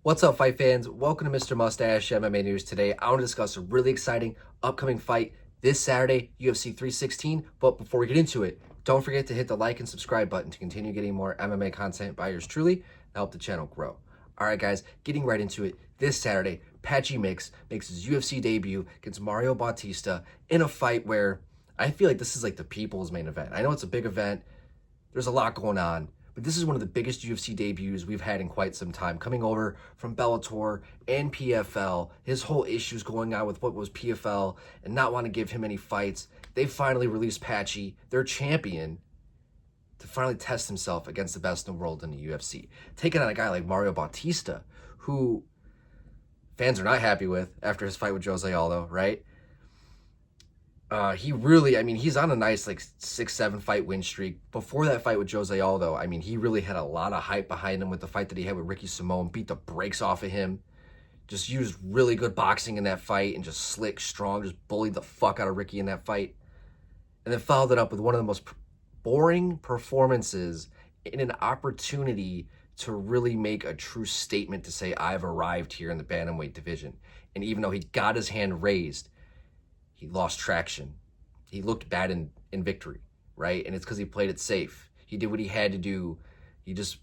What's up, fight fans? Welcome to Mr. Mustache MMA News. Today, I want to discuss a really exciting upcoming fight this Saturday, UFC 316. But before we get into it, don't forget to hit the like and subscribe button to continue getting more MMA content by yours truly and help the channel grow. All right, guys, getting right into it. This Saturday, Patchy makes his UFC debut against Mario Bautista in a fight where I feel like this is like the people's main event. I know it's a big event. There's a lot going on. But this is one of the biggest UFC debuts we've had in quite some time. Coming over from Bellator and PFL, his whole issues going on with what was PFL and not want to give him any fights. They finally released Patchy, their champion, to finally test himself against the best in the world in the UFC. Taking on a guy like Mario Bautista, who fans are not happy with after his fight with Jose Aldo, right? He really, he's on a nice, like, 6-7 fight win streak. Before that fight with Jose Aldo, he really had a lot of hype behind him with the fight that he had with Ricky Simone, beat the brakes off of him, just used really good boxing in that fight, and just slick, strong, just bullied the fuck out of Ricky in that fight. And then followed it up with one of the most boring performances in an opportunity to really make a true statement to say, I've arrived here in the bantamweight division. And even though he got his hand raised, he lost traction. He looked bad in victory, right? And it's because he played it safe. He did what he had to do. He just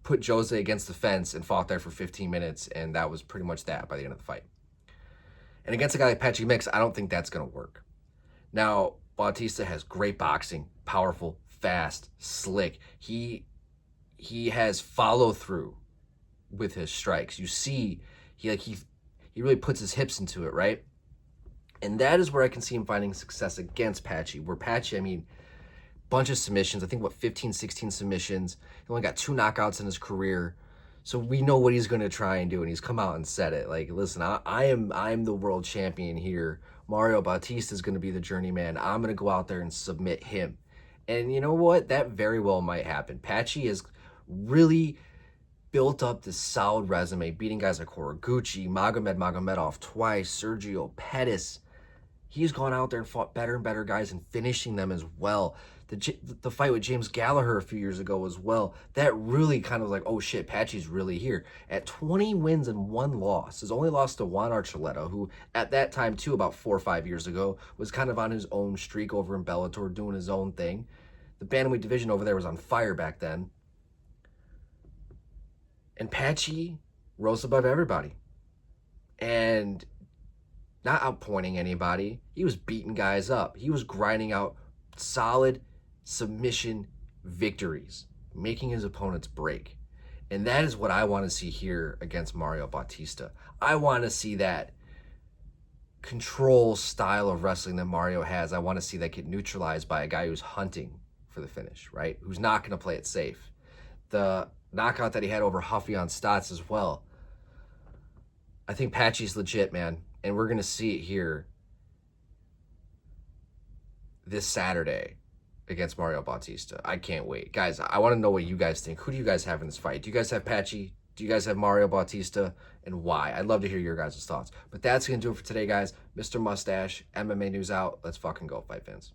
put Jose against the fence and fought there for 15 minutes, and that was pretty much that by the end of the fight. And against a guy like Patchy Mix, I don't think that's going to work. Now, Bautista has great boxing, powerful, fast, slick. He has follow through with his strikes. You see, he really puts his hips into it, right? And that is where I can see him finding success against Patchy. Where Patchy, bunch of submissions. I think, 15, 16 submissions. He only got 2 knockouts in his career. So we know what he's going to try and do. And he's come out and said it. Like, listen, I'm the world champion here. Mario Bautista is going to be the journeyman. I'm going to go out there and submit him. And you know what? That very well might happen. Patchy has really built up this solid resume, beating guys like Horiguchi, Magomedov twice, Sergio Pettis. He's gone out there and fought better and better guys and finishing them as well. The fight with James Gallagher a few years ago as well, that really kind of like, oh shit, Patchy's really here. At 20 wins and 1 loss, his only loss to Juan Archuleta, who at that time too, about 4 or 5 years ago, was kind of on his own streak over in Bellator, doing his own thing. The bantamweight division over there was on fire back then. And Patchy rose above everybody. And not outpointing anybody. He was beating guys up. He was grinding out solid submission victories, making his opponents break. And that is what I want to see here against Mario Bautista. I want to see that control style of wrestling that Mario has. I want to see that get neutralized by a guy who's hunting for the finish, right? Who's not going to play it safe. The knockout that he had over Huffy on Stotts as well. I think Patchy's legit, man. And we're going to see it here this Saturday against Mario Bautista. I can't wait. Guys, I want to know what you guys think. Who do you guys have in this fight? Do you guys have Patchy? Do you guys have Mario Bautista? And why? I'd love to hear your guys' thoughts. But that's going to do it for today, guys. Mr. Mustache, MMA News out. Let's fucking go, fight fans.